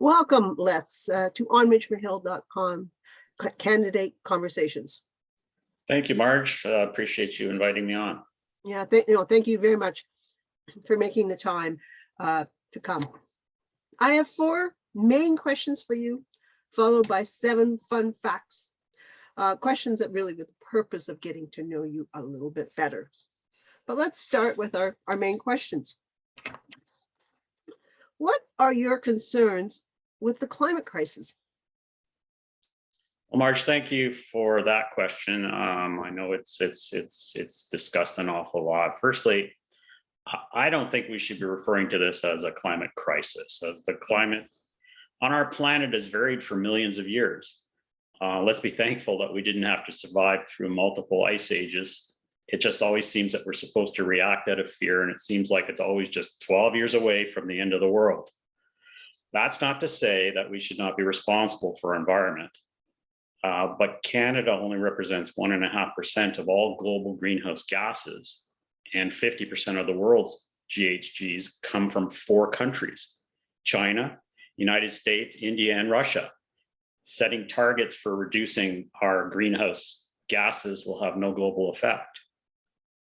Welcome, Les, to onrichmondhill.com candidate conversations. Thank you, Marge. Appreciate you inviting me on. Yeah, thank you very much for making the time to come. I have 4 main questions for you, followed by 7 fun facts. Questions that really with the purpose of getting to know you a little bit better. But let's start with our main questions. What are your concerns with the climate crisis? Well, Marge, thank you for that question. I know it's discussed an awful lot. Firstly, I don't think we should be referring to this as a climate crisis, as the climate on our planet has varied for millions of years. Let's be thankful that we didn't have to survive through multiple ice ages. It just always seems that we're supposed to react out of fear, and it seems like it's always just 12 years away from the end of the world. That's not to say that we should not be responsible for our environment, but Canada only represents 1.5% of all global greenhouse gases, and 50% of the world's GHGs come from 4 countries: China, United States, India, and Russia. Setting targets for reducing our greenhouse gases will have no global effect.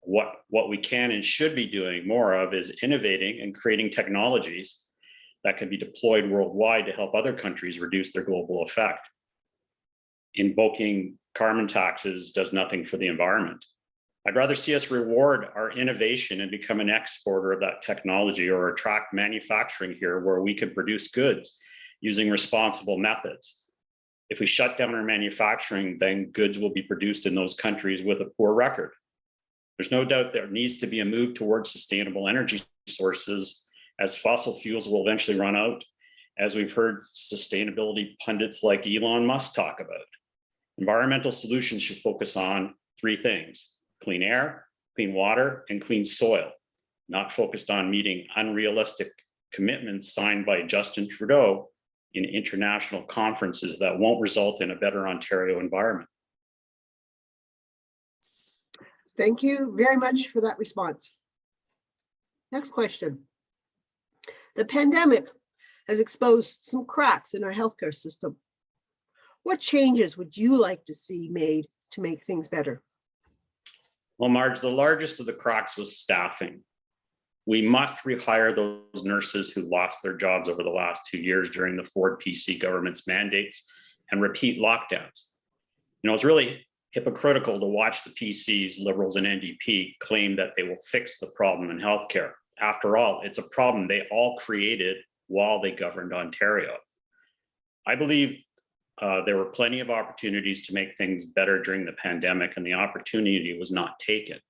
What we can and should be doing more of is innovating and creating technologies that can be deployed worldwide to help other countries reduce their global effect. Invoking carbon taxes does nothing for the environment. I'd rather see us reward our innovation and become an exporter of that technology, or attract manufacturing here where we can produce goods using responsible methods. If we shut down our manufacturing, then goods will be produced in those countries with a poor record. There's no doubt there needs to be a move towards sustainable energy sources, as fossil fuels will eventually run out, as we've heard sustainability pundits like Elon Musk talk about. Environmental solutions should focus on 3 things: clean air, clean water, and clean soil, not focused on meeting unrealistic commitments signed by Justin Trudeau in international conferences that won't result in a better Ontario environment. Thank you very much for that response. Next question. The pandemic has exposed some cracks in our healthcare system. What changes would you like to see made to make things better? Well, Marge, the largest of the cracks was staffing. We must rehire those nurses who lost their jobs over the last 2 years during the Ford PC government's mandates and repeat lockdowns. It's really hypocritical to watch the PCs, Liberals, and NDP claim that they will fix the problem in healthcare. After all, it's a problem they all created while they governed Ontario. I believe there were plenty of opportunities to make things better during the pandemic, and the opportunity was not taken.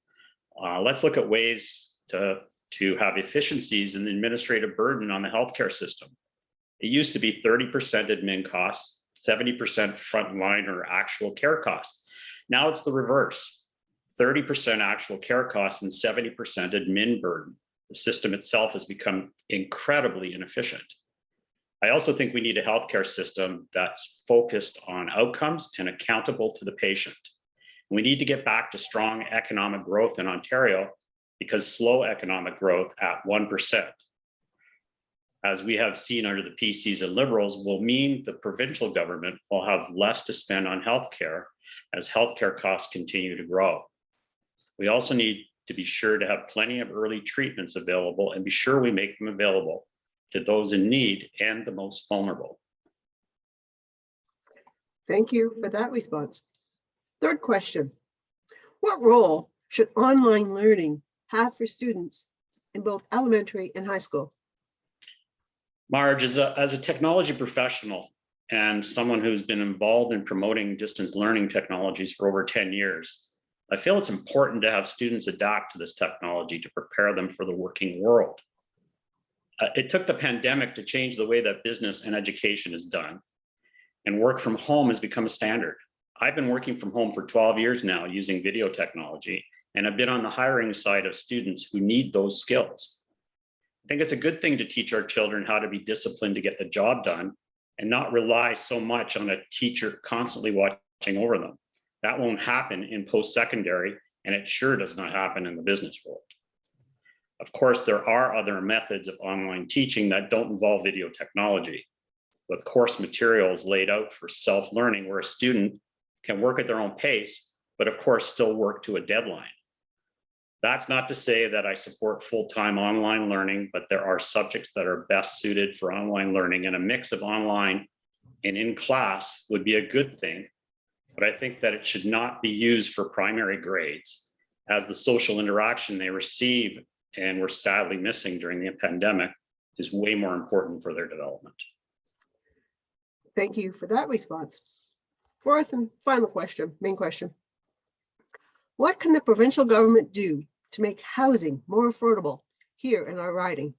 Let's look at ways to have efficiencies in the administrative burden on the healthcare system. It used to be 30% admin costs, 70% frontline or actual care costs. Now it's the reverse: 30% actual care costs and 70% admin burden. The system itself has become incredibly inefficient. I also think we need a healthcare system that's focused on outcomes and accountable to the patient. We need to get back to strong economic growth in Ontario, because slow economic growth at 1%, as we have seen under the PCs and Liberals, will mean the provincial government will have less to spend on healthcare as healthcare costs continue to grow. We also need to be sure to have plenty of early treatments available, and be sure we make them available to those in need and the most vulnerable. Thank you for that response. Third question. What role should online learning have for students in both elementary and high school? Marge, as a technology professional and someone who's been involved in promoting distance learning technologies for over 10 years, I feel it's important to have students adapt to this technology to prepare them for the working world. It took the pandemic to change the way that business and education is done, and work from home has become a standard. I've been working from home for 12 years now using video technology, and I've been on the hiring side of students who need those skills. I think it's a good thing to teach our children how to be disciplined to get the job done, and not rely so much on a teacher constantly watching over them. That won't happen in post-secondary, and it sure does not happen in the business world. Of course, there are other methods of online teaching that don't involve video technology. with course materials laid out for self-learning where a student can work at their own pace, but of course still work to a deadline. That's not to say that I support full-time online learning, but there are subjects that are best suited for online learning, and a mix of online and in class would be a good thing. But I think that it should not be used for primary grades, as the social interaction they receive and were sadly missing during the pandemic is way more important for their development. Thank you for that response. Fourth and final question, main question. What can the provincial government do to make housing more affordable here in our riding?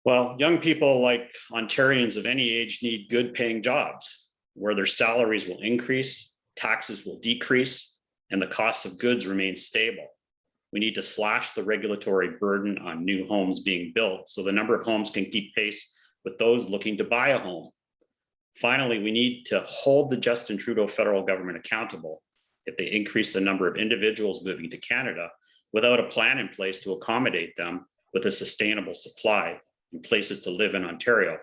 Well, young people like Ontarians of any age need good paying jobs where their salaries will increase, taxes will decrease, and the cost of goods remain stable. We need to slash the regulatory burden on new homes being built so the number of homes can keep pace with those looking to buy a home. Finally, we need to hold the Justin Trudeau federal government accountable if they increase the number of individuals moving to Canada without a plan in place to accommodate them with a sustainable supply in places to live in Ontario,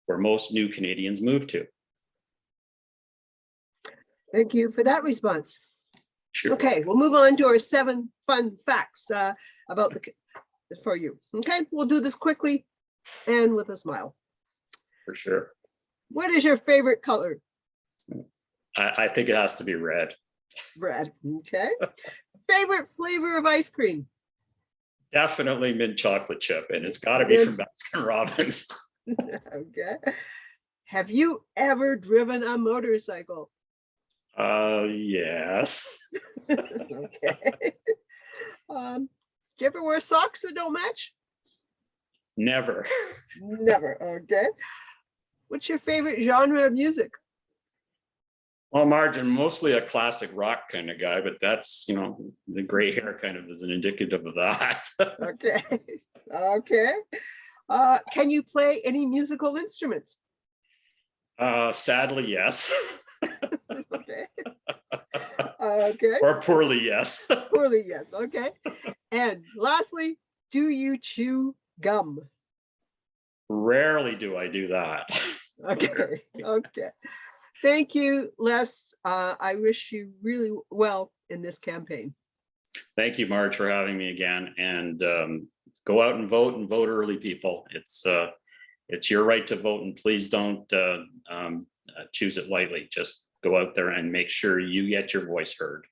where most new Canadians move to. Thank you for that response. Sure. Okay, we'll move on to our 7 fun facts about for you. Okay, we'll do this quickly and with a smile. For sure. What is your favorite color? I think it has to be red. Red. Okay. Favorite flavor of ice cream? Definitely mint chocolate chip, and it's got to be from Baskin Robbins. Okay. Have you ever driven a motorcycle? Yes. Okay. Do you ever wear socks that don't match? Never. Never. Okay. What's your favorite genre of music? Well, Marge, I'm mostly a classic rock kind of guy, but that's, you know, the gray hair kind of is an indicative of that. Okay. Okay. Can you play any musical instruments? Sadly, yes. Okay. Okay. Or poorly, yes. Poorly, yes. Okay. And lastly, do you chew gum? Rarely do I do that. Okay. Okay. Thank you, Les. I wish you really well in this campaign. Thank you, Marge, for having me again. And go out and vote early, people. It's your right to vote, and please don't choose it lightly. Just go out there and make sure you get your voice heard.